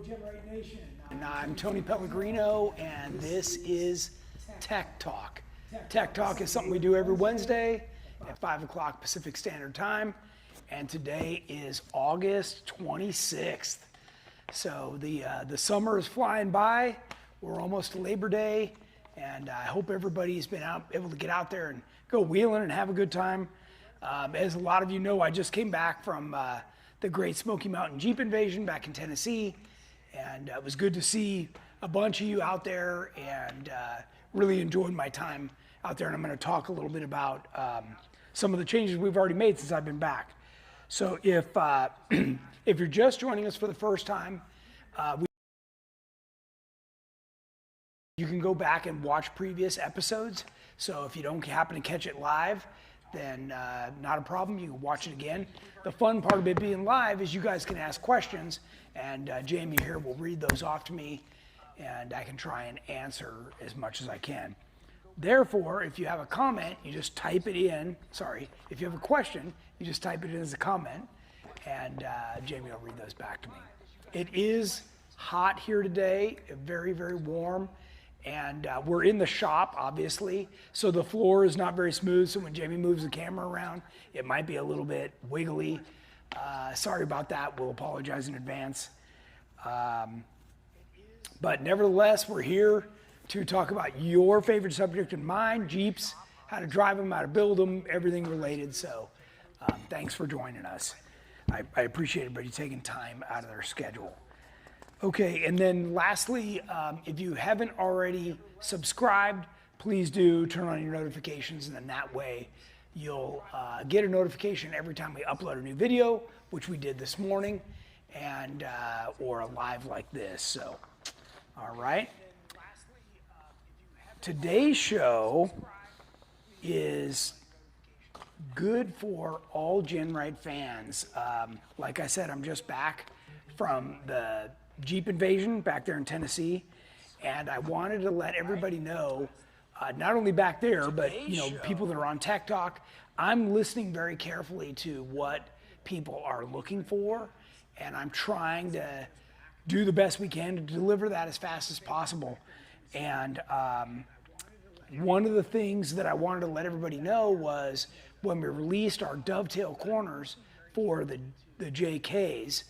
GenRight Nation. And I'm Tony Pellegrino, and this is Tech Talk. Tech Talk is something we do every Wednesday at 5 o'clock Pacific Standard Time, and today is August 26th. So the summer is flying by. We're almost to Labor Day, and I hope everybody's been able to get out there and go wheeling and have a good time. As a lot of you know, I just came back from the Great Smoky Mountain Jeep Invasion back in Tennessee, and it was good to see a bunch of you out there, and really enjoyed my time out there. And I'm going to talk a little bit about some of the changes we've already made since I've been back. So if if you're just joining us for the first time, you can go back and watch previous episodes. So if you don't happen to catch it live, then not a problem. You can watch it again. The fun part of it being live is you guys can ask questions, and Jamie here will read those off to me, and I can try and answer as much as I can. Therefore, if you have a comment, you just type it in. Sorry, if you have a question, you just type it in as a comment, and Jamie will read those back to me. It is hot here today, very, very warm. And we're in the shop, obviously, so the floor is not very smooth. So when Jamie moves the camera around, it might be a little bit wiggly. Sorry about that. We'll apologize in advance. But nevertheless, we're here to talk about your favorite subject and mine, Jeeps, how to drive them, how to build them, everything related. So thanks for joining us. I appreciate everybody taking time out of their schedule. Okay, and then lastly, if you haven't already subscribed, please do turn on your notifications, and then that way you'll get a notification every time we upload a new video, which we did this morning, and or a live like this. So, all right. Today's show is good for all GenRight fans. Like I said, I'm just back from the Jeep Invasion back there in Tennessee, and I wanted to let everybody know, not only back there, but people that are on Tech Talk, I'm listening very carefully to what people are looking for, and I'm trying to do the best we can to deliver that as fast as possible. And one of the things that I wanted to let everybody know was when we released our dovetail corners for the JKs,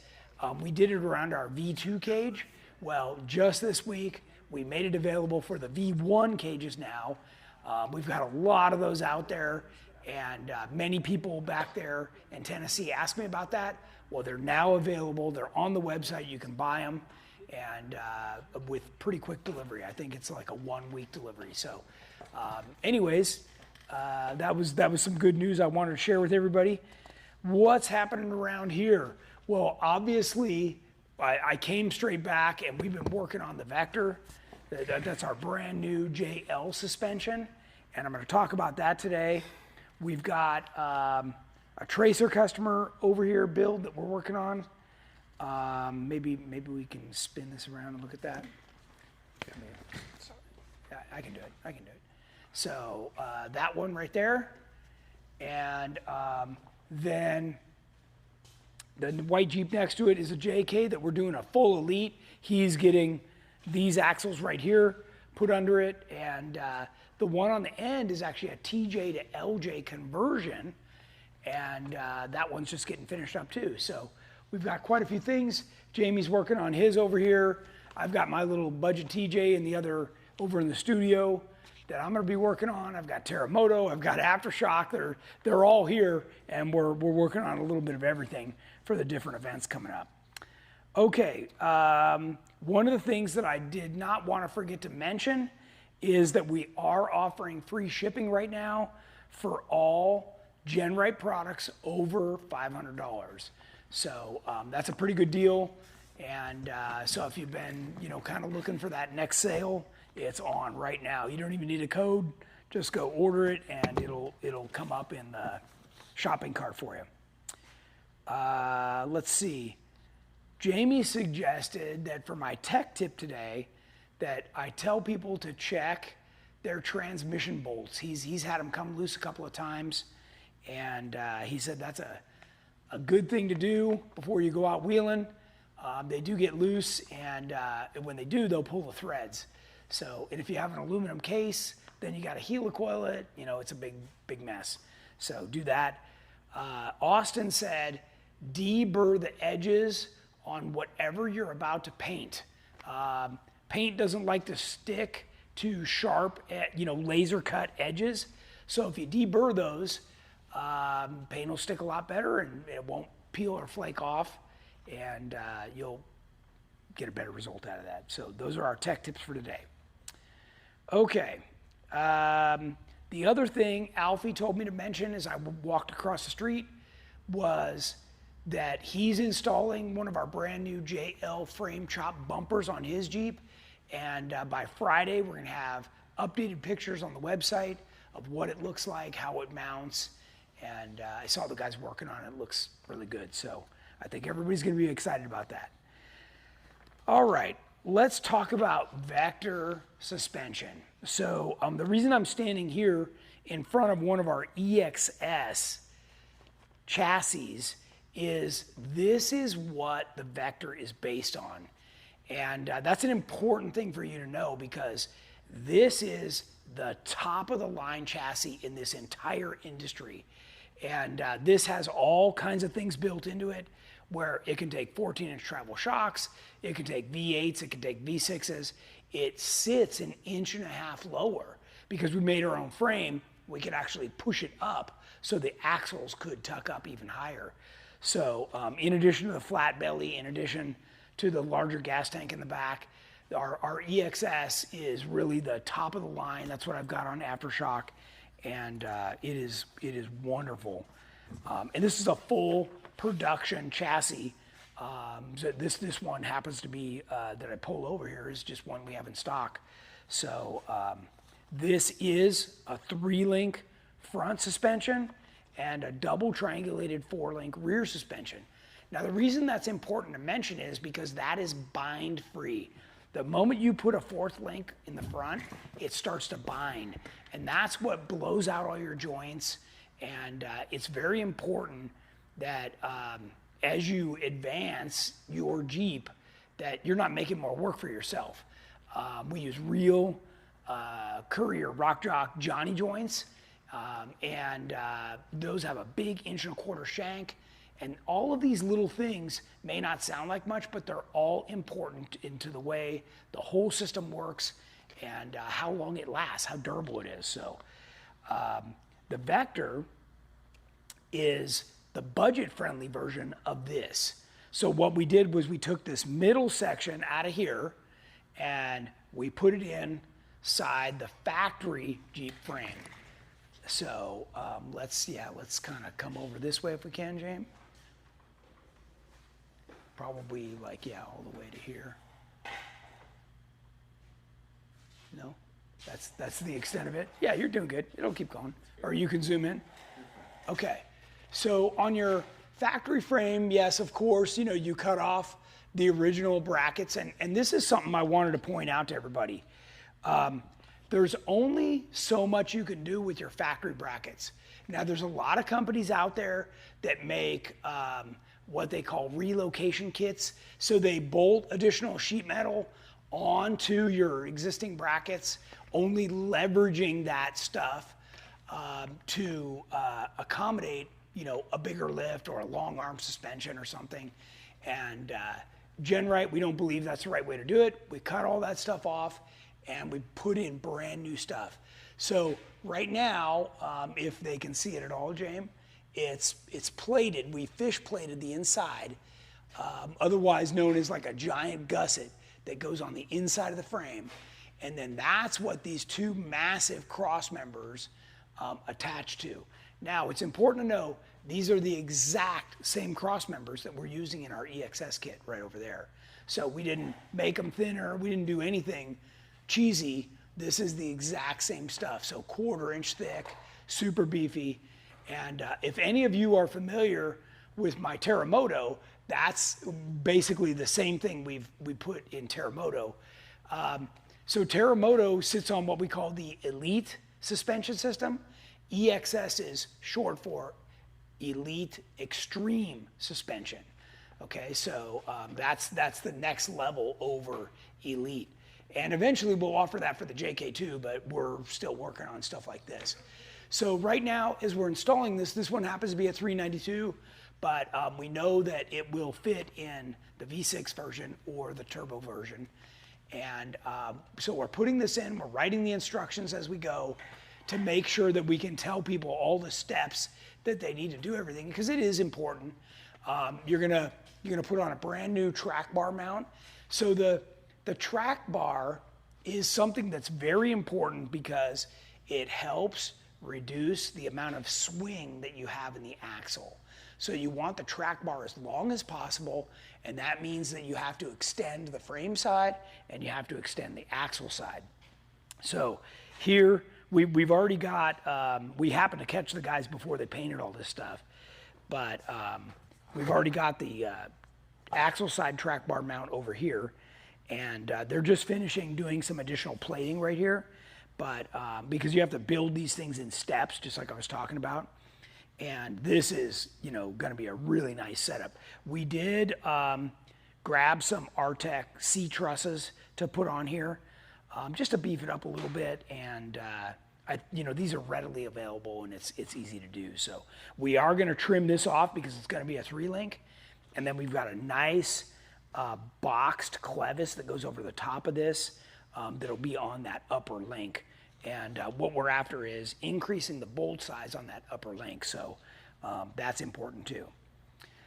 we did it around our V2 cage. Well, just this week, we made it available for the V1 cages now. We've got a lot of those out there, and many people back there in Tennessee asked me about that. Well, they're now available. They're on the website. You can buy them, and with pretty quick delivery. I think it's like a 1-week delivery. So anyways, that was some good news I wanted to share with everybody. What's happening around here? Well, obviously, I came straight back, and we've been working on the Vector. That's our brand new JL suspension, and I'm going to talk about that today. We've got a Tracer customer over here build that we're working on. Maybe we can spin this around and look at that. I can do it. So that one right there, and then the white Jeep next to it is a JK that we're doing a full elite. He's getting these axles right here put under it, and the one on the end is actually a TJ to LJ conversion, and that one's just getting finished up too. So we've got quite a few things. Jamie's working on his over here. I've got my little budget TJ and the other over in the studio that I'm going to be working on. I've got Terramoto, I've got Aftershock. They're all here, and we're working on a little bit of everything for the different events coming up. Okay, one of the things that I did not want to forget to mention is that we are offering free shipping right now for all GenRight products over $500. So that's a pretty good deal. And so if you've been, kind of looking for that next sale, it's on right now. You don't even need a code. Just go order it, and it'll come up in the shopping cart for you. Let's see. Jamie suggested that for my tech tip today, that I tell people to check their transmission bolts. He's had them come loose a couple of times, and he said that's a good thing to do before you go out wheeling. They do get loose, and when they do, they'll pull the threads. So, and if you have an aluminum case, then you got to helicoil it. You know, it's a big mess. So do that. Austin said, deburr the edges on whatever you're about to paint. Paint doesn't like to stick to sharp, laser cut edges. So if you deburr those, paint will stick a lot better and it won't peel or flake off, and you'll get a better result out of that. So those are our tech tips for today. Okay. The other thing Alfie told me to mention as I walked across the street was that he's installing one of our brand new JL frame chop bumpers on his Jeep. And by Friday, we're going to have updated pictures on the website of what it looks like, how it mounts. And I saw the guys working on it. It looks really good. So I think everybody's going to be excited about that. All right, let's talk about vector suspension. So the reason I'm standing here in front of one of our EXS chassis is this is what the Vector is based on. And that's an important thing for you to know, because this is the top of the line chassis in this entire industry. And this has all kinds of things built into it, where it can take 14-inch travel shocks, it can take V8s, it can take V6s. It sits an inch and a half lower. Because we made our own frame, we could actually push it up so the axles could tuck up even higher. So in addition to the flat belly, in addition to the larger gas tank in the back, our EXS is really the top of the line. That's what I've got on Aftershock, and it is wonderful. And this is a full production chassis. So this one happens to be, that I pull over here, is just one we have in stock. So this is a 3-link front suspension and a double triangulated 4-link rear suspension. Now the reason that's important to mention is because that is bind free. The moment you put a 4th link in the front, it starts to bind. And that's what blows out all your joints. And it's very important that as you advance your Jeep, that you're not making more work for yourself. We use real Courier Rock Jock Johnny joints, and those have a big 1.25-inch shank. And all of these little things may not sound like much, but they're all important into the way the whole system works and how long it lasts, how durable it is. So the Vector is the budget-friendly version of this. So what we did was we took this middle section out of here and we put it inside the factory Jeep frame. So let's kind of come over this way if we can, James. Probably all the way to here. No, that's the extent of it. Yeah, you're doing good. It'll keep going. Or you can zoom in. Okay. So on your factory frame, yes, of course, you cut off the original brackets. And this is something I wanted to point out to everybody. There's only so much you can do with your factory brackets. Now, there's a lot of companies out there that make what they call relocation kits. So they bolt additional sheet metal onto your existing brackets, only leveraging that stuff to accommodate a bigger lift or a long arm suspension or something. And GenRight, we don't believe that's the right way to do it. We cut all that stuff off and we put in brand new stuff. So right now, if they can see it at all, James, it's plated. We fish plated the inside, otherwise known as like a giant gusset that goes on the inside of the frame. And then that's what these two massive cross members attach to. Now, it's important to know these are the exact same cross members that we're using in our EXS kit right over there. So we didn't make them thinner. We didn't do anything cheesy. This is the exact same stuff. So 1/4-inch thick, super beefy. And if any of you are familiar with my Terremoto, that's basically the same thing we put in Terremoto. So Terremoto sits on what we call the Elite suspension system. EXS is short for Elite Extreme Suspension. Okay, so that's the next level over Elite. And eventually we'll offer that for the JK2, but we're still working on stuff like this. So right now, as we're installing this one happens to be a 392, but we know that it will fit in the V6 version or the turbo version. And so we're putting this in, we're writing the instructions as we go to make sure that we can tell people all the steps that they need to do everything, because it is important. You're gonna put on a brand new track bar mount. So the track bar is something that's very important because it helps reduce the amount of swing that you have in the axle. So you want the track bar as long as possible, and that means that you have to extend the frame side and you have to extend the axle side. So here we've already got, we happened to catch the guys before they painted all this stuff, but we've already got the axle side track bar mount over here, and they're just finishing doing some additional plating right here. But because you have to build these things in steps, just like I was talking about. And this is, going to be a really nice setup. We did grab some Artec C trusses to put on here, just to beef it up a little bit. And these are readily available, and it's easy to do. So we are going to trim this off because it's going to be a 3-link, and then we've got a nice boxed clevis that goes over the top of this that'll be on that upper link. And what we're after is increasing the bolt size on that upper link. So that's important too.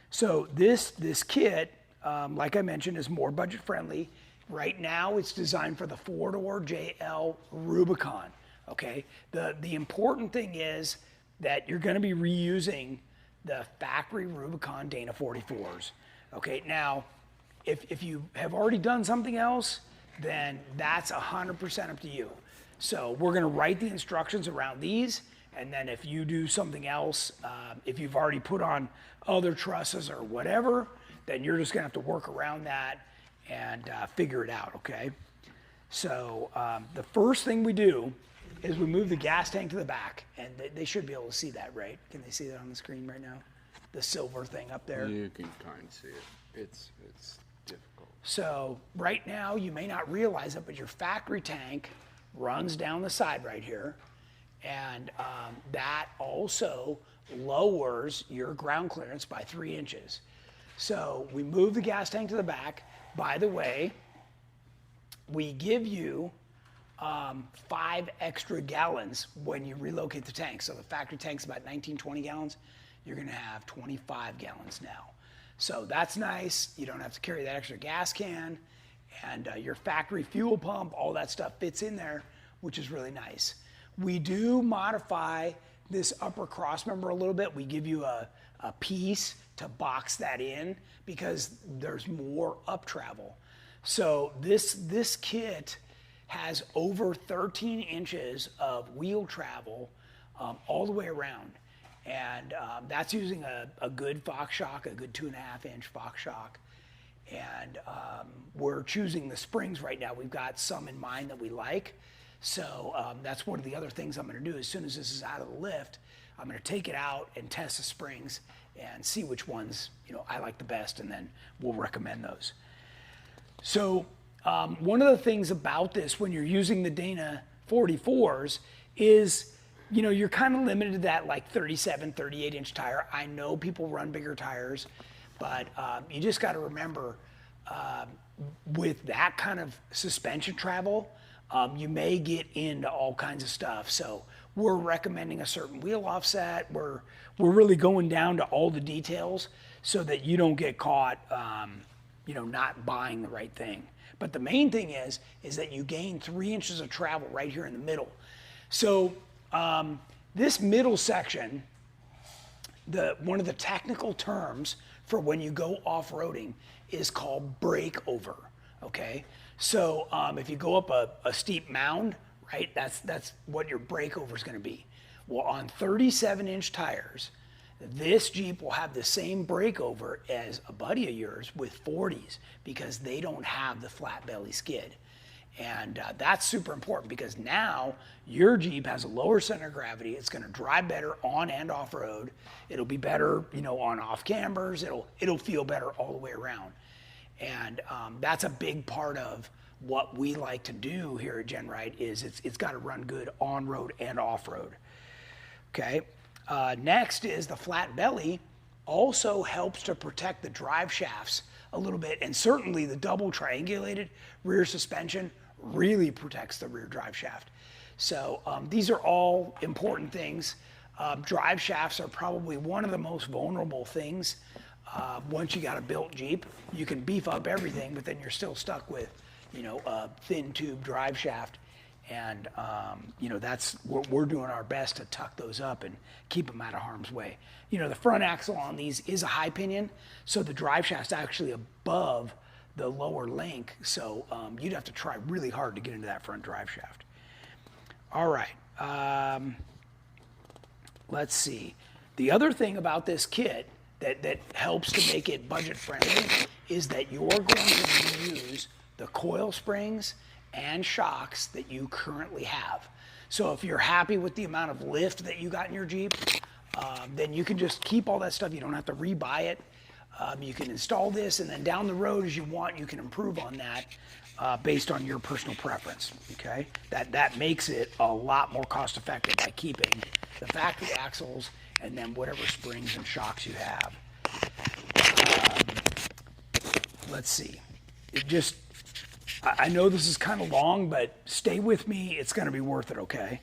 So this kit, like I mentioned, is more budget friendly. Right now it's designed for the 4-door JLU Rubicon. Okay. The important thing is that you're going to be reusing the factory Rubicon Dana 44s. Okay. Now, if you have already done something else, then that's 100% up to you. So we're going to write the instructions around these, and then if you do something else, if you've already put on other trusses or whatever, then you're just going to have to work around that and figure it out, okay? So the first thing we do is we move the gas tank to the back, and they should be able to see that, right? Can they see that on the screen right now? The silver thing up there? You can kind of see it. It's difficult. So right now, you may not realize it, but your factory tank runs down the side right here, and that also lowers your ground clearance by 3 inches. So we move the gas tank to the back. By the way, we give you 5 extra gallons when you relocate the tank. So the factory tank's about 19, 20 gallons. You're gonna have 25 gallons now. So that's nice. You don't have to carry that extra gas can, and your factory fuel pump, all that stuff fits in there, which is really nice. We do modify this upper cross member a little bit. We give you a piece to box that in because there's more up travel. So this kit has over 13 inches of wheel travel all the way around. And that's using a good Fox shock, a good 2.5-inch Fox shock. And we're choosing the springs right now. We've got some in mind that we like. So that's one of the other things I'm gonna do. As soon as this is out of the lift, I'm gonna take it out and test the springs and see which ones I like the best, and then we'll recommend those. So one of the things about this when you're using the Dana 44s is you're kind of limited to that like 37, 38-inch tire. I know people run bigger tires, but you just got to remember with that kind of suspension travel, you may get into all kinds of stuff. So we're recommending a certain wheel offset. We're really going down to all the details so that you don't get caught, not buying the right thing. But the main thing is that you gain 3 inches of travel right here in the middle. So this middle section, one of the technical terms for when you go off-roading is called breakover, okay? So if you go up a steep mound, right, that's what your breakover is gonna be. Well, on 37-inch tires, this Jeep will have the same breakover as a buddy of yours with 40s because they don't have the flat belly skid. And that's super important because now your Jeep has a lower center of gravity. It's going to drive better on and off road. It'll be better, on off cambers. It'll feel better all the way around. And that's a big part of what we like to do here at GenRight is it's got to run good on road and off road. Okay. Next is the flat belly also helps to protect the drive shafts a little bit, and certainly the double triangulated rear suspension really protects the rear drive shaft. So these are all important things. Drive shafts are probably one of the most vulnerable things. Once you got a built Jeep, you can beef up everything, but then you're still stuck with, a thin tube drive shaft. And, that's we're doing our best to tuck those up and keep them out of harm's way. The front axle on these is a high pinion, so the drive shaft's actually above the lower link. So you'd have to try really hard to get into that front drive shaft. All right. Let's see. The other thing about this kit that helps to make it budget friendly is that you're going to use the coil springs and shocks that you currently have. So if you're happy with the amount of lift that you got in your Jeep, then you can just keep all that stuff. You don't have to rebuy it. You can install this, and then down the road as you want, you can improve on that based on your personal preference, okay? That makes it a lot more cost effective by keeping the factory axles and then whatever springs and shocks you have. Let's see. I know this is kind of long, but stay with me. It's going to be worth it, okay?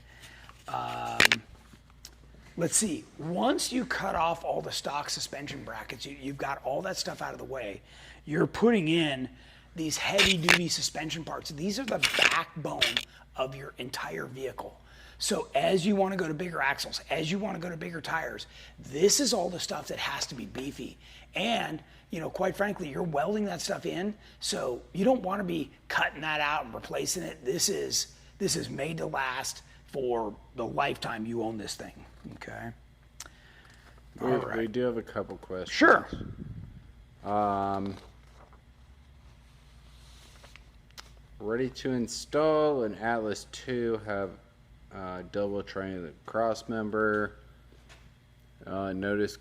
Let's see. Once you cut off all the stock suspension brackets, you've got all that stuff out of the way, you're putting in these heavy-duty suspension parts. These are the backbone of your entire vehicle. So as you want to go to bigger axles, as you want to go to bigger tires, this is all the stuff that has to be beefy. And, quite frankly, you're welding that stuff in, so you don't want to be cutting that out and replacing it. This is made to last for the lifetime you own this thing, okay? All right. We do have a couple questions. Sure. Ready to install an Atlas 2, have double triangular cross member. Notice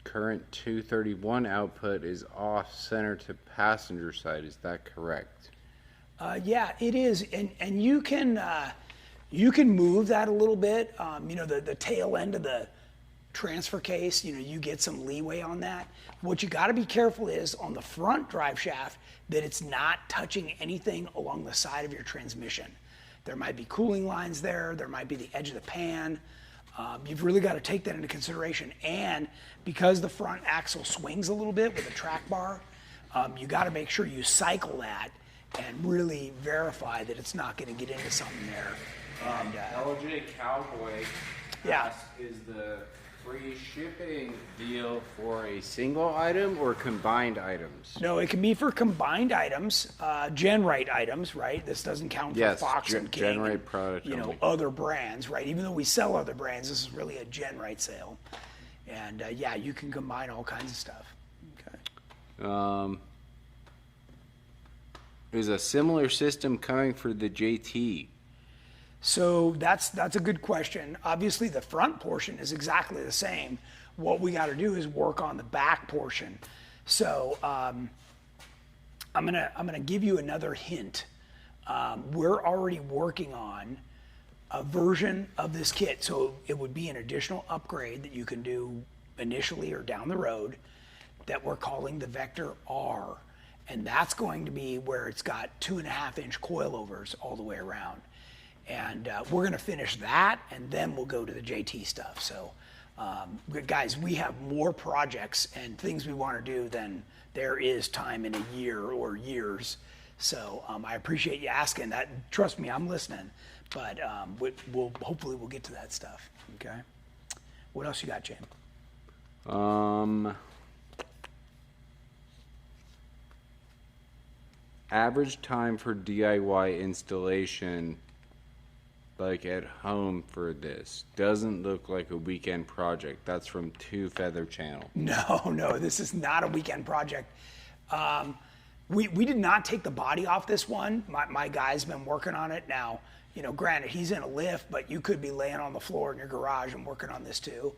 current 231 output is off center to passenger side. Is that correct? Yeah, it is, and you can move that a little bit. The tail end of the transfer case, you get some leeway on that. What you got to be careful is on the front drive shaft that it's not touching anything along the side of your transmission. There might be cooling lines there. There might be the edge of the pan. You've really got to take that into consideration. And because the front axle swings a little bit with a track bar, you got to make sure you cycle that and really verify that it's not going to get into something there. And, LJ Cowboy is the free shipping deal for a single item or combined items? No, it can be for combined items, GenRight items, right? This doesn't count for Fox and King, GenRight product, other brands, right? Even though we sell other brands, this is really a GenRight sale. And you can combine all kinds of stuff. Okay. Is a similar system coming for the JT? So that's a good question. Obviously, the front portion is exactly the same. What we got to do is work on the back portion. So I'm gonna give you another hint. We're already working on a version of this kit, so it would be an additional upgrade that you can do initially or down the road that we're calling the Vector R, and that's going to be where it's got 2.5-inch coilovers all the way around. And we're going to finish that, and then we'll go to the JT stuff. So, guys, we have more projects and things we want to do than there is time in a year or years. So I appreciate you asking that. Trust me, I'm listening. But hopefully we'll get to that stuff. Okay. What else you got, Jim? Average time for DIY installation, like at home for this, doesn't look like a weekend project. That's from 2 Feather Channel. No, this is not a weekend project. We did not take the body off this one. My guy's been working on it now. Granted, he's in a lift, but you could be laying on the floor in your garage and working on this too.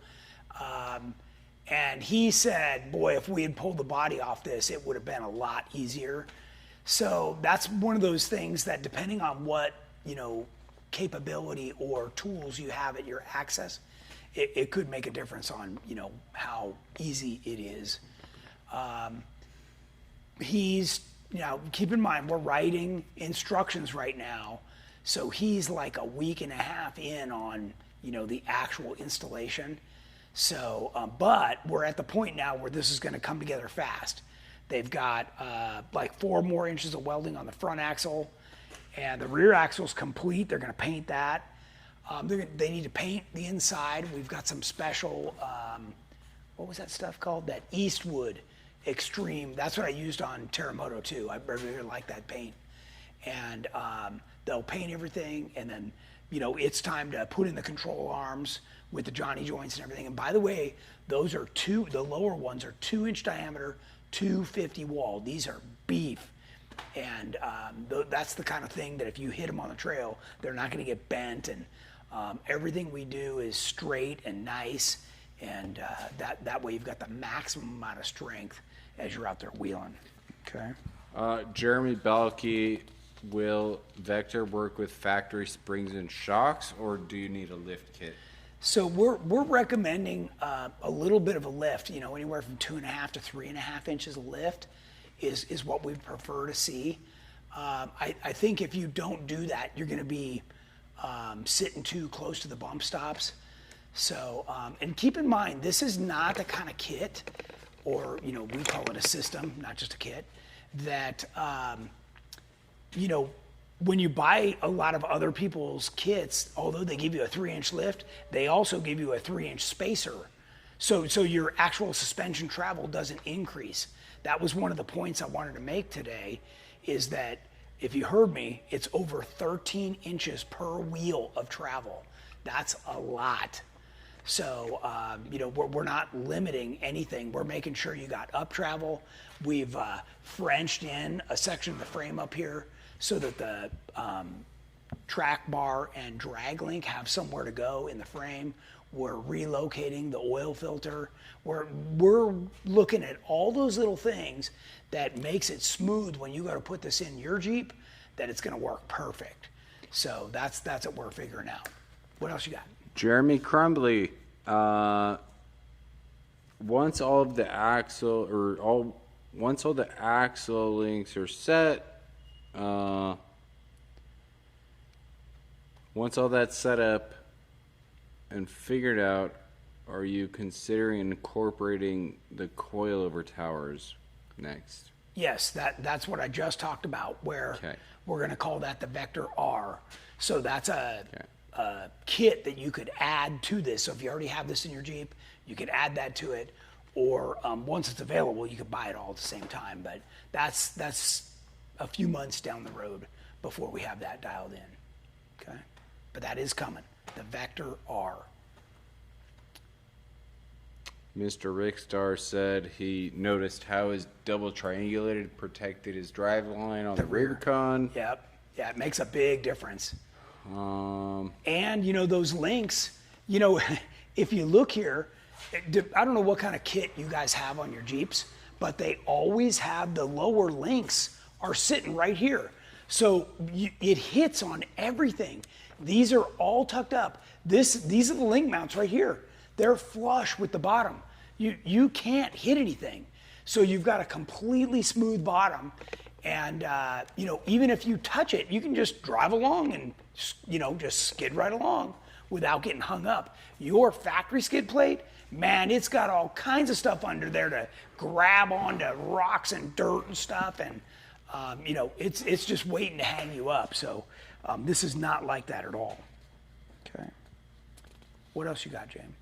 And he said, boy, if we had pulled the body off this, it would have been a lot easier. So that's one of those things that, depending on what, capability or tools you have at your access, it could make a difference on, how easy it is. Keep in mind, we're writing instructions right now. So he's like a week and a half in on, the actual installation. So, but we're at the point now where this is going to come together fast. They've got like 4 more inches of welding on the front axle, and the rear axle's complete. They're going to paint that. They need to paint the inside. We've got some special, what was that stuff called? That Eastwood Extreme. That's what I used on Terremoto too. I really like that paint. And they'll paint everything, and then it's time to put in the control arms with the Johnny joints and everything. And by the way, those are the lower ones are 2-inch diameter, 250 wall. These are beef. And that's the kind of thing that if you hit them on the trail, they're not going to get bent. And everything we do is straight and nice. And that way you've got the maximum amount of strength as you're out there wheeling. Okay. Jeremy Balke, will Vector work with factory springs and shocks, or do you need a lift kit? So we're recommending a little bit of a lift, anywhere from 2.5 to 3.5 inches of lift is what we prefer to see. I think if you don't do that, you're going to be sitting too close to the bump stops. So, and keep in mind, this is not the kind of kit, or, we call it a system, not just a kit, that, when you buy a lot of other people's kits, although they give you a 3-inch lift, they also give you a 3-inch spacer. So your actual suspension travel doesn't increase. That was one of the points I wanted to make today, is that if you heard me, it's over 13 inches per wheel of travel. That's a lot. So, we're not limiting anything. We're making sure you got up travel. We've Frenched in a section of the frame up here so that the track bar and drag link have somewhere to go in the frame. We're relocating the oil filter. We're looking at all those little things that makes it smooth when you go to put this in your Jeep, that it's going to work perfect. So that's what we're figuring out. What else you got? Jeremy Crumbly, once all the axle links are set, once all that's set up and figured out, are you considering incorporating the coilover towers next? Yes, that's what I just talked about, where we're going to call that the Vector R. So that's a kit that you could add to this. So if you already have this in your Jeep, you could add that to it, or once it's available, you could buy it all at the same time. But that's a few months down the road before we have that dialed in. Okay, but that is coming. The Vector R. Mr. Rickstar said he noticed how his double triangulated protected his drive line on the Rubicon. Yep. Yeah, it makes a big difference. And those links, if you look here, I don't know what kind of kit you guys have on your Jeeps, but they always have the lower links are sitting right here. So it hits on everything. These are all tucked up. These are the link mounts right here. They're flush with the bottom. You can't hit anything. So you've got a completely smooth bottom. And, even if you touch it, you can just drive along and, just skid right along without getting hung up. Your factory skid plate, man, it's got all kinds of stuff under there to grab onto rocks and dirt and stuff. And, it's just waiting to hang you up. So this is not like that at all. Okay. What else you got, James?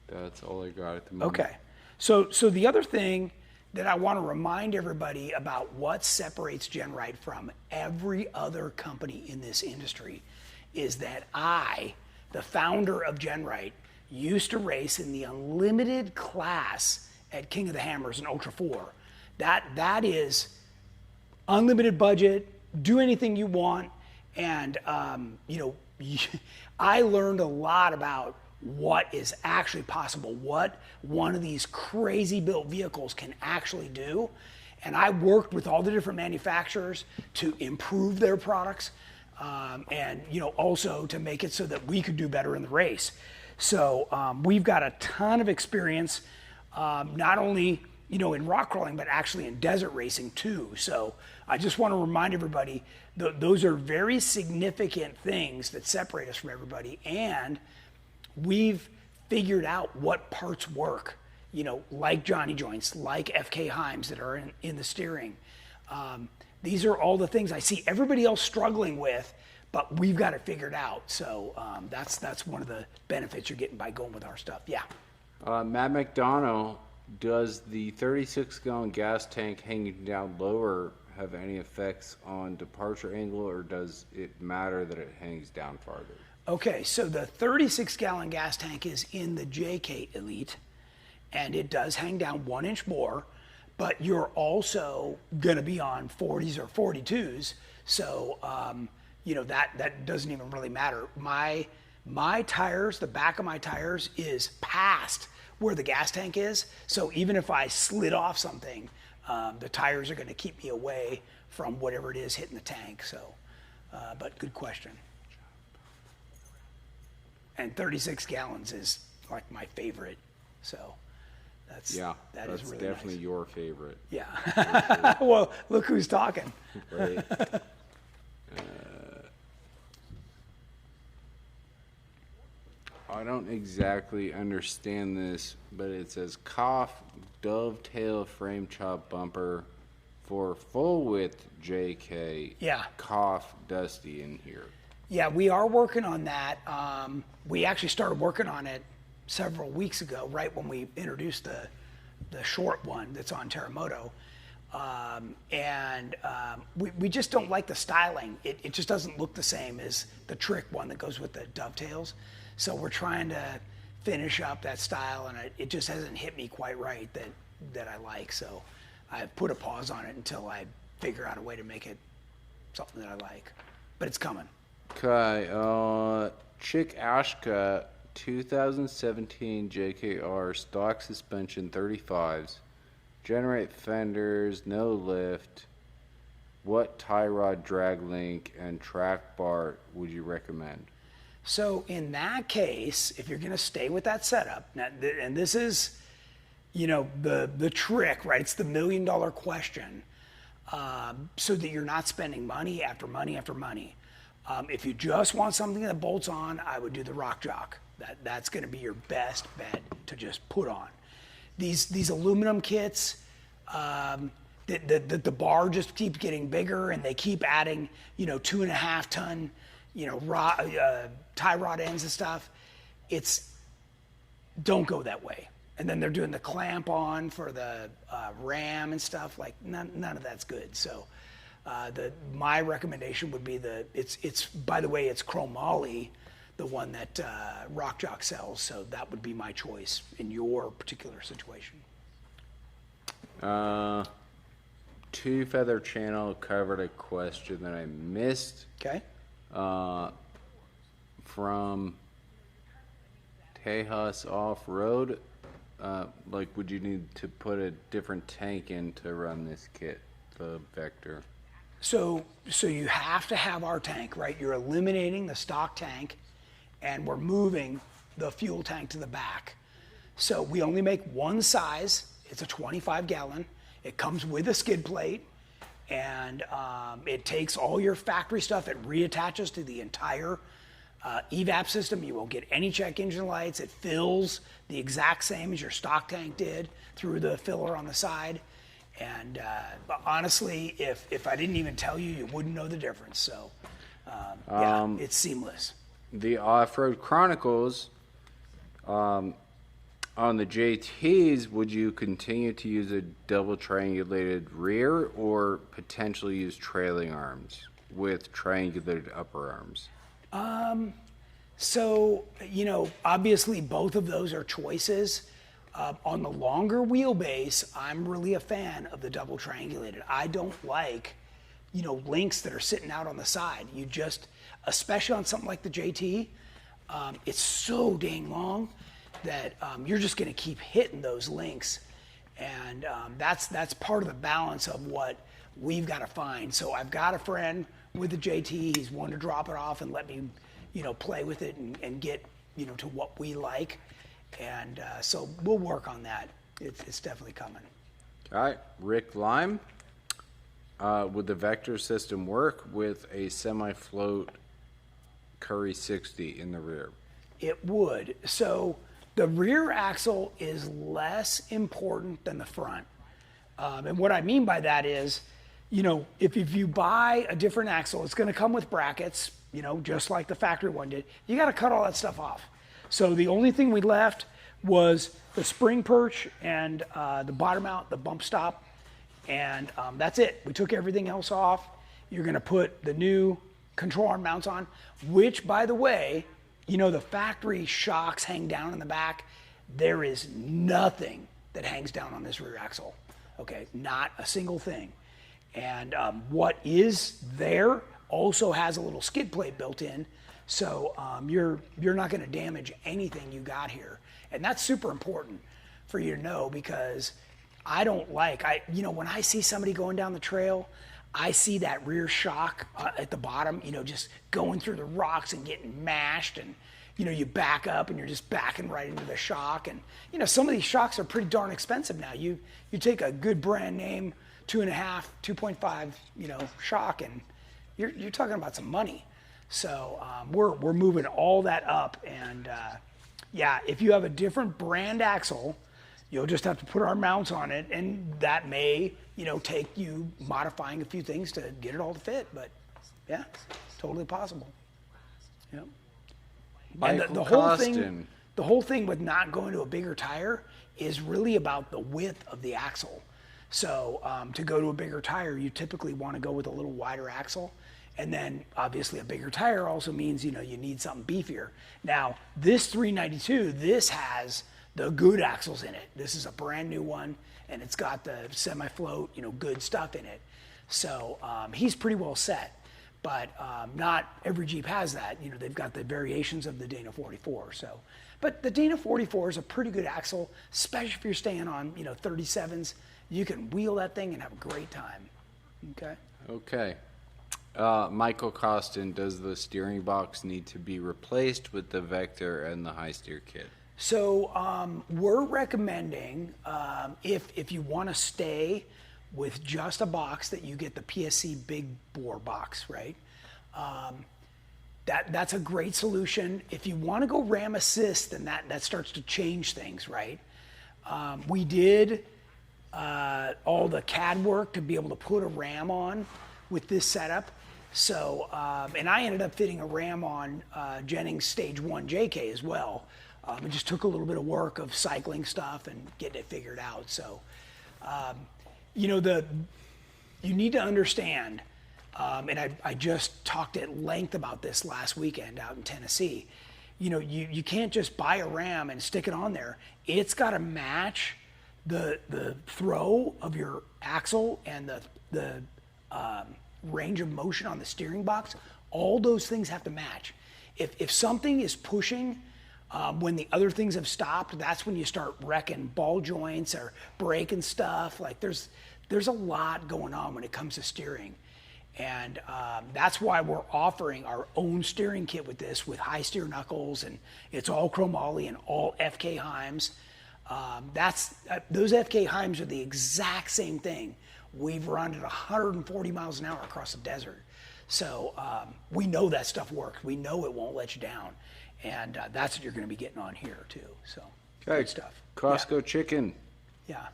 That's all I got at the moment. Okay. So the other thing that I want to remind everybody about what separates GenRight from every other company in this industry is that I, the founder of GenRight, used to race in the unlimited class at King of the Hammers and Ultra 4. That is unlimited budget, do anything you want, and I learned a lot about what is actually possible, what one of these crazy built vehicles can actually do. And I worked with all the different manufacturers to improve their products, and also to make it so that we could do better in the race. So we've got a ton of experience, not only in rock crawling, but actually in desert racing too. So I just want to remind everybody, those are very significant things that separate us from everybody. And we've figured out what parts work, like Johnny joints, like FK Heims that are in the steering. These are all the things I see everybody else struggling with, but we've got it figured out. So that's one of the benefits you're getting by going with our stuff. Yeah. Matt McDonough, does the 36-gallon gas tank hanging down lower have any effects on departure angle, or does it matter that it hangs down farther? Okay, so the 36-gallon gas tank is in the JK Elite, and it does hang down 1 inch more, but you're also going to be on 40s or 42s, so that doesn't even really matter. My tires, the back of my tires is past where the gas tank is, so even if I slid off something, the tires are going to keep me away from whatever it is hitting the tank. So, but good question. And 36 gallons is like my favorite. So that's really definitely nice. your favorite. Yeah. Well, look who's talking. Right. I don't exactly understand this, but it says cough dovetail frame chop bumper for full width JK. Yeah. Cough dusty in here. Yeah, we are working on that. We actually started working on it several weeks ago, right when we introduced the short one that's on Terremoto. We just don't like the styling. It just doesn't look the same as the trick one that goes with the dovetails. So we're trying to finish up that style, and it just hasn't hit me quite right that I like. So I've put a pause on it until I figure out a way to make it something that I like. But it's coming. Okay, Chick Ashka 2017 JKR stock suspension 35s, GenRight fenders, no lift. What tie rod, drag link, and track bar would you recommend? So in that case, if you're going to stay with that setup, and this is, the trick, right? It's the $1 million question, so that you're not spending money after money after money. If you just want something that bolts on, I would do the Rock Jock. That's going to be your best bet to just put on. These aluminum kits, the bar just keeps getting bigger, and they keep adding, 2.5 ton, tie rod ends and stuff. Don't go that way. And then they're doing the clamp on for the ram and stuff. Like none of that's good. So my recommendation would be it's by the way, it's chromoly, the one that Rock Jock sells. So that would be my choice in your particular situation. Two Feather Channel covered a question that I missed. Okay. From Tejas Off-Road, would you need to put a different tank in to run this kit, the Vector? So you have to have our tank, right? You're eliminating the stock tank, and we're moving the fuel tank to the back. So we only make one size. It's a 25 gallon. It comes with a skid plate, and it takes all your factory stuff. It reattaches to the entire evap system. You won't get any check engine lights. It fills the exact same as your stock tank did through the filler on the side. And honestly, if I didn't even tell you, you wouldn't know the difference. So it's seamless. The Off-Road Chronicles, on the JTs, would you continue to use a double triangulated rear or potentially use trailing arms with triangulated upper arms? So, obviously both of those are choices. On the longer wheelbase, I'm really a fan of the double triangulated. I don't like, links that are sitting out on the side. You just, especially on something like the JT, it's so dang long that you're just going to keep hitting those links, and that's part of the balance of what we've got to find. So I've got a friend with the JT. He's one to drop it off and let me, play with it and get, to what we like. And so we'll work on that. It's definitely coming. All right, Rick Lime. Would the vector system work with a semi-float Curry 60 in the rear? It would. So the rear axle is less important than the front. And what I mean by that is, if you buy a different axle, it's going to come with brackets, just like the factory one did. You got to cut all that stuff off. So the only thing we left was the spring perch and the bottom mount, the bump stop, and that's it. We took everything else off. You're going to put the new control arm mounts on, which, by the way, the factory shocks hang down in the back. There is nothing that hangs down on this rear axle. Okay, not a single thing. And what is there also has a little skid plate built in, so you're not going to damage anything you got here. And that's super important for you to know, because I don't like, when I see somebody going down the trail, I see that rear shock at the bottom, just going through the rocks and getting mashed, and you back up and you're just backing right into the shock. And some of these shocks are pretty darn expensive now. You take a good brand name 2.5, 2.5, shock, and you're talking about some money. So we're moving all that up, and yeah, if you have a different brand axle, you'll just have to put our mounts on it, and that may take you modifying a few things to get it all to fit. But yeah, totally possible. Yep. And the whole thing with not going to a bigger tire is really about the width of the axle. So to go to a bigger tire, you typically want to go with a little wider axle. And then obviously a bigger tire also means, you need something beefier. Now this 392, this has the good axles in it. This is a brand new one, and it's got the semi-float, good stuff in it. So he's pretty well set, but not every Jeep has that. They've got the variations of the Dana 44. So, but the Dana 44 is a pretty good axle, especially if you're staying on, 37s. You can wheel that thing and have a great time. Okay. Okay. Michael Costin, does the steering box need to be replaced with the Vector and the high steer kit? So we're recommending, if you want to stay with just a box, that you get the PSC big bore box, right? That's a great solution. If you want to go ram assist, then that starts to change things, right? We did all the CAD work to be able to put a ram on with this setup. So, and I ended up fitting a ram on Jennings Stage 1 JK as well. It just took a little bit of work of cycling stuff and getting it figured out. So, you need to understand, and I just talked at length about this last weekend out in Tennessee. You can't just buy a ram and stick it on there. It's got to match the throw of your axle and the range of motion on the steering box. All those things have to match. If something is pushing when the other things have stopped, that's when you start wrecking ball joints or breaking stuff. Like there's a lot going on when it comes to steering. And that's why we're offering our own steering kit with this, with high steer knuckles, and it's all chromoly and all FK Heims. Those FK Heims are the exact same thing. We've run at 140 miles an hour across the desert. So we know that stuff works. We know it won't let you down. And that's what you're going to be getting on here too. So good stuff. Costco Chicken. Yeah.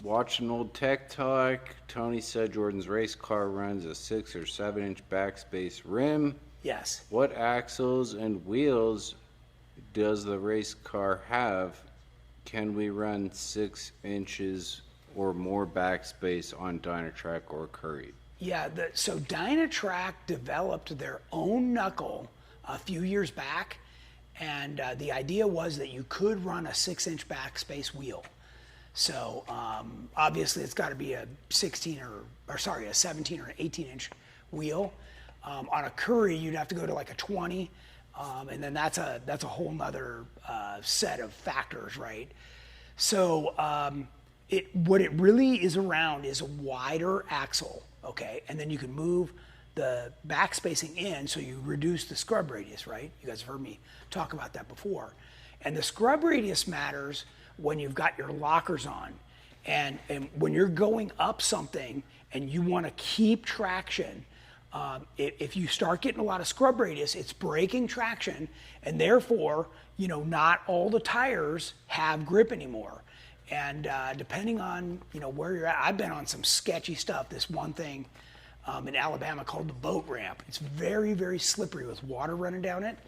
Watching old Tech Talk. Tony said Jordan's race car runs a 6 or 7 inch backspace rim. Yes. What axles and wheels does the race car have? Can we run 6 inches or more backspace on Dynatrack or Curry? Yeah, so Dynatrack developed their own knuckle a few years back, And the idea was that you could run a 6-inch backspace wheel. So obviously it's got to be a 17 or an 18-inch wheel. On a Curry, you'd have to go to like a 20, and then that's a whole nother set of factors, right? So what it really is around is a wider axle, okay? And then you can move the back spacing in so you reduce the scrub radius, right? You guys have heard me talk about that before. And the scrub radius matters when you've got your lockers on. And when you're going up something and you want to keep traction, if you start getting a lot of scrub radius, it's breaking traction, and therefore, not all the tires have grip anymore. And depending on, where you're at, I've been on some sketchy stuff. This one thing in Alabama called the boat ramp. It's very, very slippery with water running down it.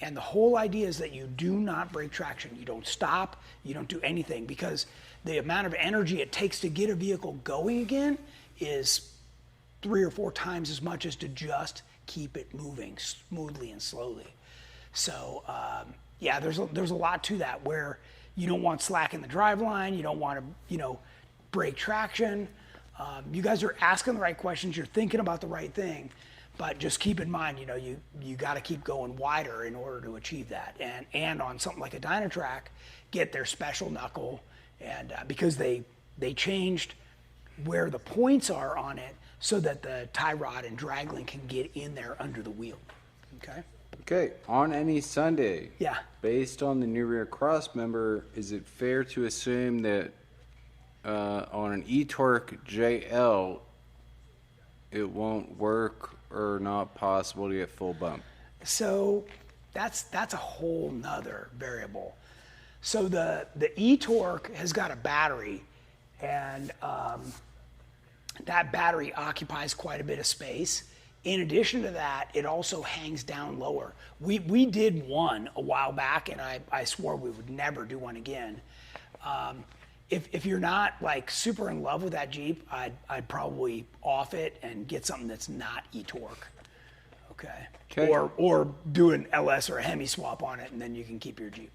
And the whole idea is that you do not break traction. You don't stop, you don't do anything, because the amount of energy it takes to get a vehicle going again is 3 or 4 times as much as to just keep it moving smoothly and slowly. So yeah, there's a lot to that, where you don't want slack in the driveline, you don't want to break traction. You guys are asking the right questions, you're thinking about the right thing, but just keep in mind, you got to keep going wider in order to achieve that. And on something like a Dynatrack, get their special knuckle, and because they changed where the points are on it so that the tie rod and drag link can get in there under the wheel. Okay, on any Sunday, yeah, based on the new rear cross member, is it fair to assume that on an eTorque JL, it won't work or not possible to get full bump? So that's a whole nother variable. So the eTorque has got a battery, and that battery occupies quite a bit of space. In addition to that, it also hangs down lower. We did one a while back, and I swore we would never do one again. If you're not like super in love with that Jeep, I'd probably off it and get something that's not eTorque. Okay. Or do an LS or a Hemi swap on it, and then you can keep your Jeep.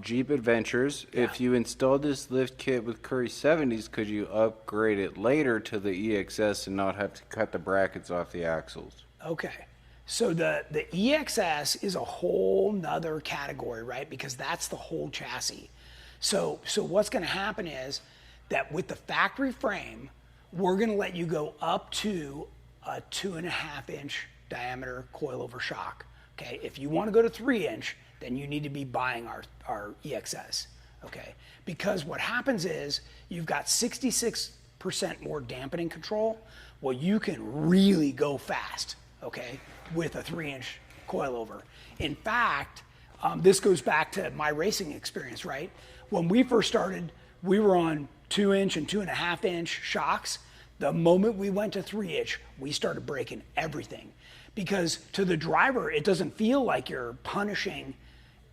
Jeep Adventures. Yeah. If you install this lift kit with Curry 70s, could you upgrade it later to the EXS and not have to cut the brackets off the axles? Okay. So the EXS is a whole nother category, right? Because that's the whole chassis. So what's going to happen is that with the factory frame, we're going to let you go up to a 2.5-inch diameter coilover shock. Okay. If you want to go to 3-inch, then you need to be buying our EXS, okay? Because what happens is you've got 66% more dampening control. Well, you can really go fast, okay, with a 3-inch coilover. In fact, this goes back to my racing experience, right? When we first started, we were on 2-inch and 2.5-inch shocks. The moment we went to 3-inch, we started breaking everything. Because to the driver, it doesn't feel like you're punishing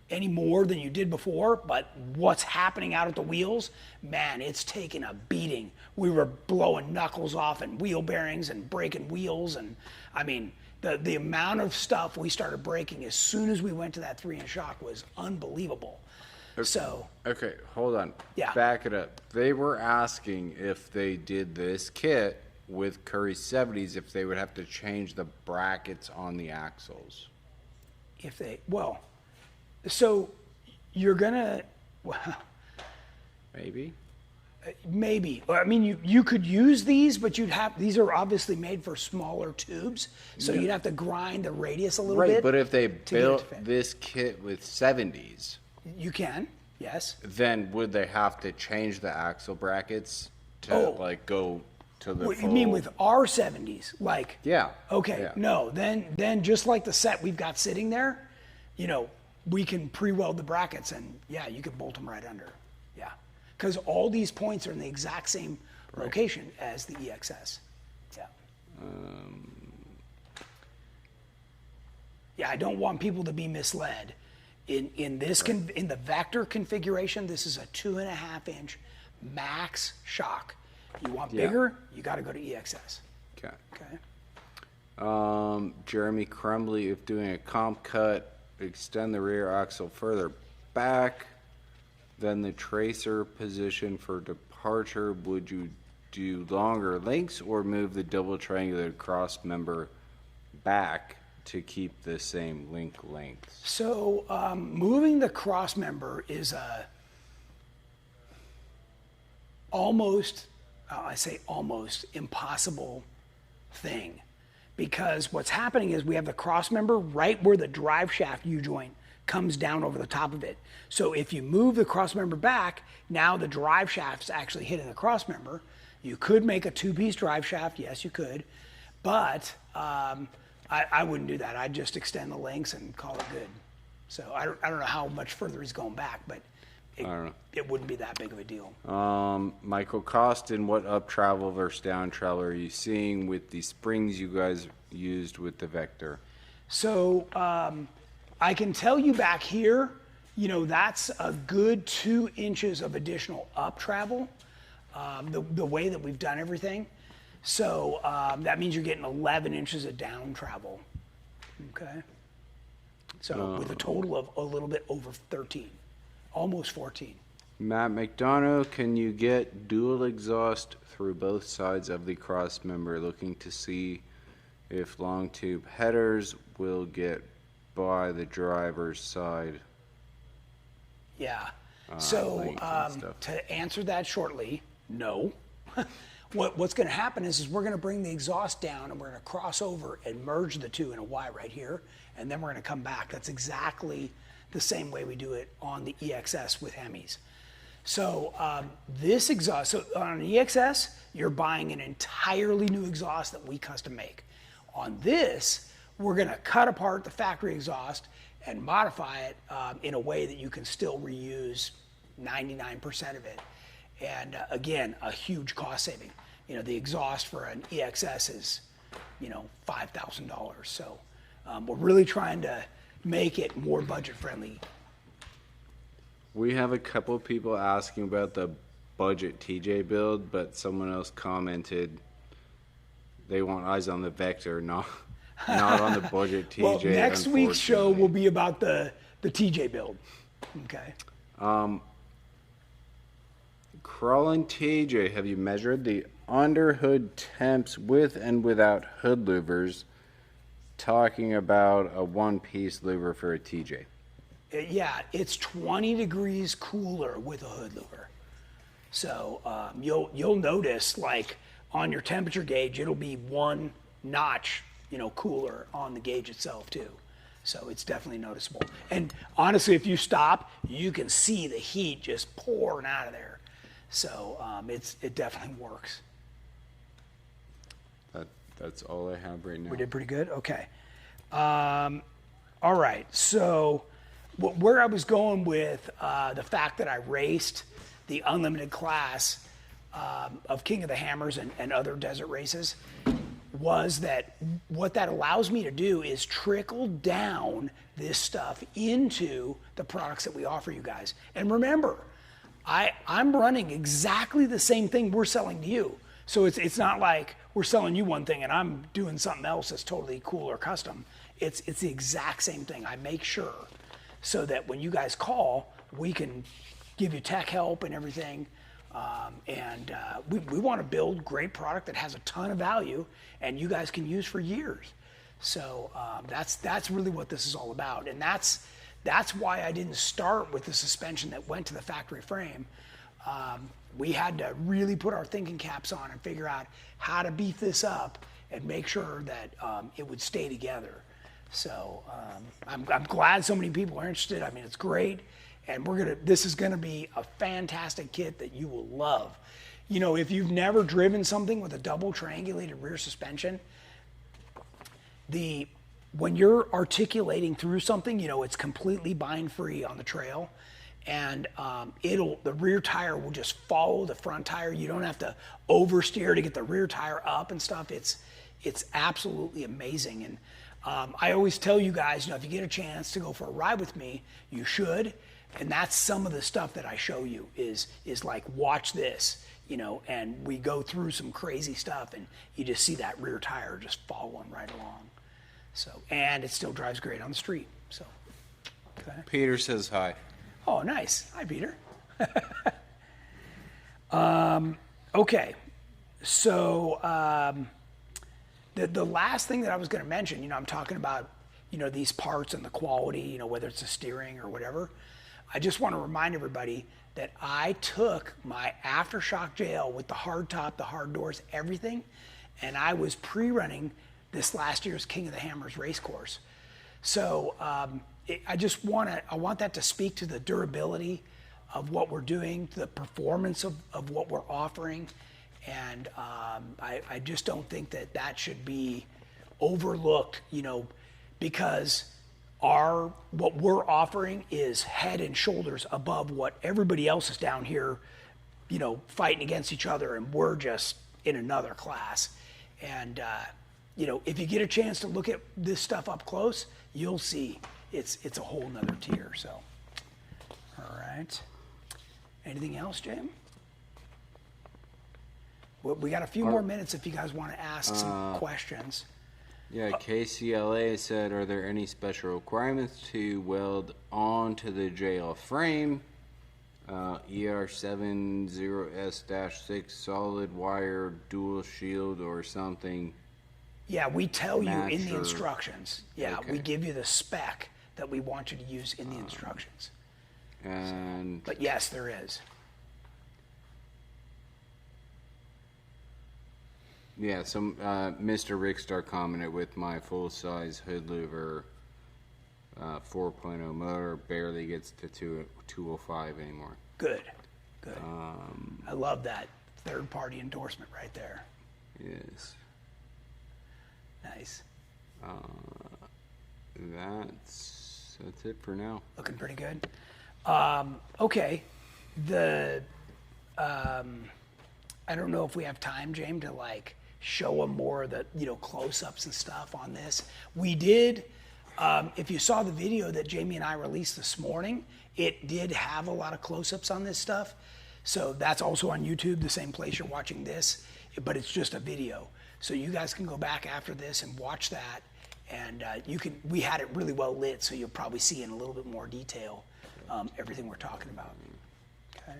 any more than you did before, but what's happening out at the wheels, man, it's taking a beating. We were blowing knuckles off and wheel bearings and breaking wheels, and I mean, the amount of stuff we started breaking as soon as we went to that 3-inch shock was unbelievable. Okay. So okay, hold on. Yeah. Back it up. They were asking if they did this kit with Curry 70s, if they would have to change the brackets on the axles. So you're gonna, well, maybe. I mean, you could use these, but these are obviously made for smaller tubes, so you'd have to grind the radius a little bit. Right, but if they built this kit with 70s, you can, yes. Then would they have to change the axle brackets to like go to the What full... you mean with our 70s? Like, yeah. Okay, yeah. No, then just like the set we've got sitting there, we can pre-weld the brackets, and yeah, you can bolt them right under. Yeah, because all these points are in the exact same location as the EXS. Yeah. Yeah, I don't want people to be misled. In this in the Vector configuration, this is a 2.5-inch max shock. You want bigger, you got to go to EXS. Okay. Jeremy Crumbly, if doing a comp cut extend the rear axle further back than the tracer position for departure, would you do longer links or move the double triangular cross member back to keep the same link lengths? So moving the cross member is a almost, I say almost impossible thing, because what's happening is we have the cross member right where the drive shaft U-joint comes down over the top of it. So if you move the cross member back, now the drive shaft's actually hitting the cross member. You could make a two-piece drive shaft, yes you could, but I wouldn't do that. I'd just extend the links and call it good. So I don't know how much further he's going back, but it wouldn't be that big of a deal. Michael Costin, what up travel versus down travel are you seeing with the springs you guys used with the Vector? So I can tell you back here, you know, that's a good 2 inches of additional up travel, the way that we've done everything. So that means you're getting 11 inches of down travel, okay? So with a total of a little bit over 13, almost 14. Matt McDonough, can you get dual exhaust through both sides of the cross member? Looking to see if long tube headers will get by the driver's side. Yeah. So length and stuff. to answer that shortly, no. What's going to happen is we're going to bring the exhaust down and we're going to cross over and merge the two in a Y right here, and then we're going to come back. That's exactly the same way we do it on the EXS with Hemis. So this exhaust, so on an EXS, you're buying an entirely new exhaust that we custom make. On this, we're going to cut apart the factory exhaust and modify it in a way that you can still reuse 99% of it. And again, a huge cost saving. You know, the exhaust for an EXS is, you know, $5,000. So we're really trying to make it more budget friendly. We have a couple of people asking about the budget TJ build, but someone else commented they want eyes on the Vector, not on the budget TJ. Well, next week's show will be about the TJ build. Okay. Crawling TJ, have you measured the underhood temps with and without hood louvers? Talking about a one-piece louver for a TJ. Yeah, it's 20 degrees cooler with a hood louver. So you'll notice, like on your temperature gauge, it'll be 1 notch, you know, cooler on the gauge itself too. So it's definitely noticeable. And honestly, if you stop, you can see the heat just pouring out of there. So it definitely works. That's all I have right now. We did pretty good? Okay. All right. So where I was going with the fact that I raced the unlimited class of King of the Hammers and other desert races was that what that allows me to do is trickle down this stuff into the products that we offer you guys. And remember, I'm running exactly the same thing we're selling to you. So it's not like we're selling you one thing and I'm doing something else that's totally cool or custom. It's the exact same thing. I make sure so that when you guys call, we can give you tech help and everything. We want to build great product that has a ton of value and you guys can use for years. So that's really what this is all about. And that's why I didn't start with the suspension that went to the factory frame. We had to really put our thinking caps on and figure out how to beef this up and make sure that it would stay together. So I'm glad so many people are interested. I mean, it's great. And this is gonna be a fantastic kit that you will love. You know, if you've never driven something with a double triangulated rear suspension, when you're articulating through something, you know, it's completely bind free on the trail. And the rear tire will just follow the front tire. You don't have to oversteer to get the rear tire up and stuff. It's absolutely amazing. And I always tell you guys, you know, if you get a chance to go for a ride with me, you should. And that's some of the stuff that I show you is like, watch this, you know, and we go through some crazy stuff and you just see that rear tire just following right along. So, and it still drives great on the street. So Okay. Peter says hi. Oh, nice. Hi, Peter. Okay. So the last thing that I was going to mention, I'm talking about, these parts and the quality, whether it's the steering or whatever. I just want to remind everybody that I took my aftershock JL with the hard top, the hard doors, everything, and I was pre-running this last year's King of the Hammers race course. So I want that to speak to the durability of what we're doing, the performance of what we're offering, and I just don't think that should be overlooked, because what we're offering is head and shoulders above what everybody else is down here, fighting against each other, and we're just in another class. And if you get a chance to look at this stuff up close, you'll see it's a whole nother tier. So, all right. Anything else, Jim? Well, we got a few more minutes if you guys want to ask some questions. Yeah, KCLA said, are there any special requirements to weld onto the JL frame? ER70S-6 solid wire dual shield or something? Yeah, we tell you in the Or- instructions. Yeah, Okay. we give you the spec that we want you to use in the instructions. And But yes, there is. yeah, some Mr. Rickstar commented with my full-size hood louver 4.0 motor barely gets to 205 anymore. Good. I love that third-party endorsement right there. Yes. Nice. That's it for now. Looking pretty good. Okay. I don't know if we have time, James, to show them more of the close-ups and stuff on this. We did. If you saw the video that Jamie and I released this morning, it did have a lot of close-ups on this stuff. So that's also on YouTube, the same place you're watching this, but it's just a video. So you guys can go back after this and watch that, and we had it really well lit, so you'll probably see in a little bit more detail everything we're talking about. Okay.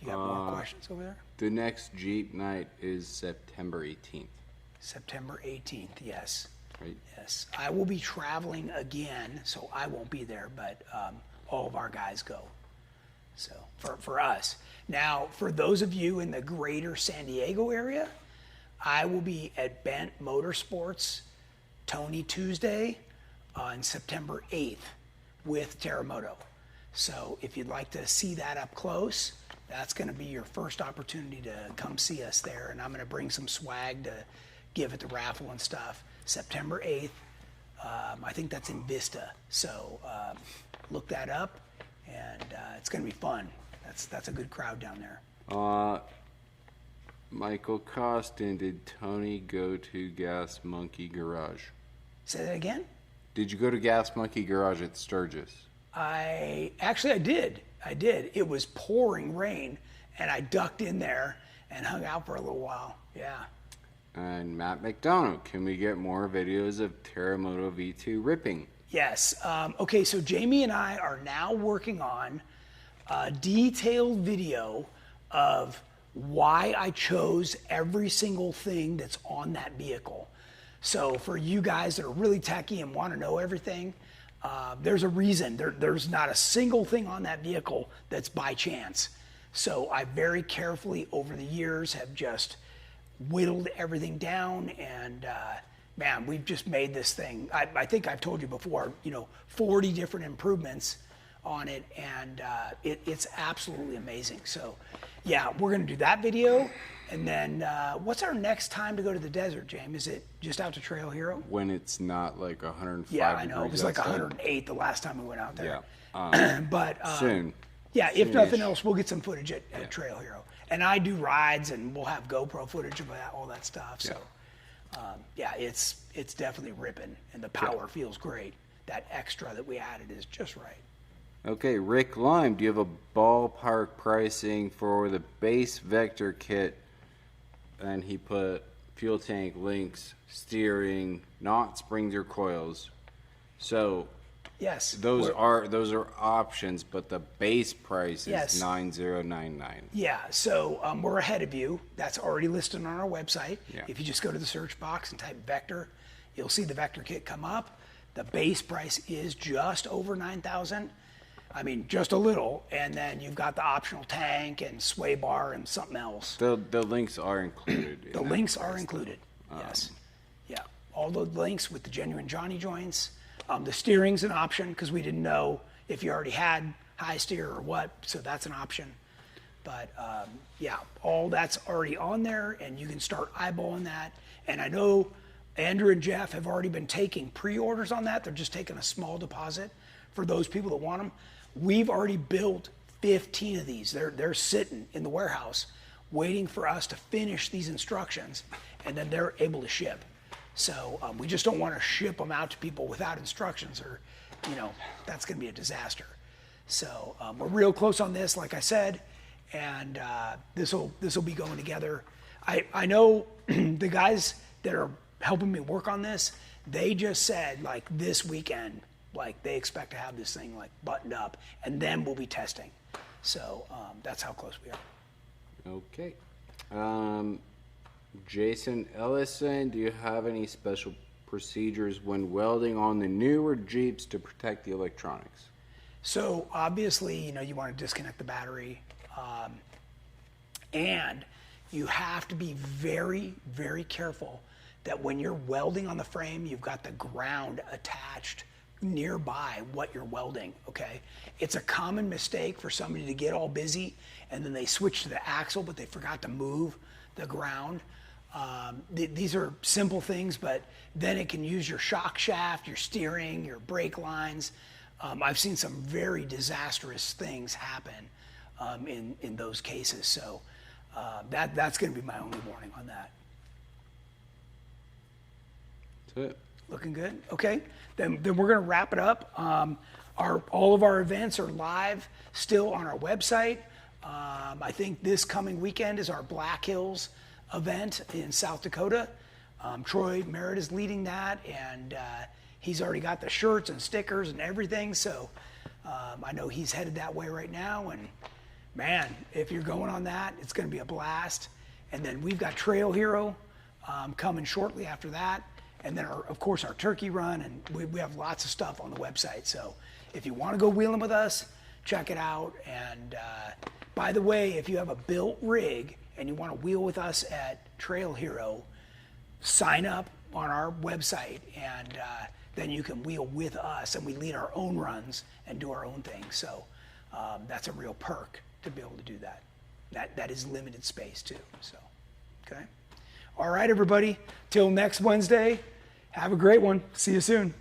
You got more questions over there? The next Jeep night is September 18th. September 18th, yes. Right. Yes. I will be traveling again, so I won't be there, but all of our guys go. So for us. Now, for those of you in the greater San Diego area, I will be at Bent Motorsports Tony Tuesday on September 8th with Terremoto. So if you'd like to see that up close, that's going to be your first opportunity to come see us there. And I'm going to bring some swag to give at the raffle and stuff. September 8th. I think that's in Vista. So look that up, and it's going to be fun. That's a good crowd down there. Michael Costin, did Tony go to Gas Monkey Garage? Say that again? Did you go to Gas Monkey Garage at Sturgis? I did. It was pouring rain, and I ducked in there and hung out for a little while. Yeah. And Matt McDonald, can we get more videos of Terremoto V2 ripping? Yes. Okay, so Jamie and I are now working on a detailed video of why I chose every single thing that's on that vehicle. So for you guys that are really techie and want to know everything, there's a reason. There's not a single thing on that vehicle that's by chance. So I very carefully over the years have just whittled everything down, and man, we've just made this thing. I think I've told you before, 40 different improvements on it, and it's absolutely amazing. So yeah, we're gonna do that video, and then what's our next time to go to the desert, James? Is it just out to Trail Hero? When it's not like 105 Yeah, I know. It was like outside. 108 the last time we went out there. Yeah. But Soon. yeah, if Soonish. nothing else, we'll get some footage at Trail Hero. And I do rides, and we'll have GoPro footage of all that stuff. So yeah, it's definitely ripping, and the power feels great. That extra that we added is just right. Okay, Rick Lime, do you have a ballpark pricing for the base Vector kit? And he put fuel tank links, steering, not springs or coils. So Yes. those are options, but the base price is Yes. $9,099. Yeah, so we're ahead of you. That's already listed on our website. Yeah. If you just go to the search box and type Vector, you'll see the Vector kit come up. The base price is just over $9,000. I mean, just a little, and then you've got the optional tank and sway bar and something else. The links are included. The links are included. Yes. Yeah. All the links with the genuine Johnny joints. The steering's an option because we didn't know if you already had high steer or what, so that's an option. But yeah, all that's already on there, and you can start eyeballing that. And I know Andrew and Jeff have already been taking pre-orders on that. They're just taking a small deposit for those people that want them. We've already built 15 of these. They're sitting in the warehouse waiting for us to finish these instructions, and then they're able to ship. So we just don't want to ship them out to people without instructions, or, that's going to be a disaster. So we're real close on this, like I said, and this will be going together. I know the guys that are helping me work on this, they just said like this weekend, like they expect to have this thing like buttoned up, and then we'll be testing. So that's how close we are. Okay. Jason Ellison, do you have any special procedures when welding on the newer Jeeps to protect the electronics? So obviously, you want to disconnect the battery, and you have to be very, very careful that when you're welding on the frame, you've got the ground attached nearby what you're welding, okay? It's a common mistake for somebody to get all busy and then they switch to the axle, but they forgot to move the ground. These are simple things, but then it can use your shock shaft, your steering, your brake lines. I've seen some very disastrous things happen in those cases. So that's going to be my only warning on that. That's it. Looking good? Okay. Then we're going to wrap it up. All of our events are live still on our website. I think this coming weekend is our Black Hills event in South Dakota. Troy Merritt is leading that, and he's already got the shirts and stickers and everything. So I know he's headed that way right now. And man, if you're going on that, it's going to be a blast. And then we've got Trail Hero coming shortly after that. And then, of course, our turkey run, and we have lots of stuff on the website. So if you want to go wheeling with us, check it out. And by the way, if you have a built rig and you want to wheel with us at Trail Hero, sign up on our website, and then you can wheel with us, and we lead our own runs and do our own thing. So that's a real perk to be able to do that. That is limited space too. So, okay. All right, everybody. Till next Wednesday. Have a great one. See you soon.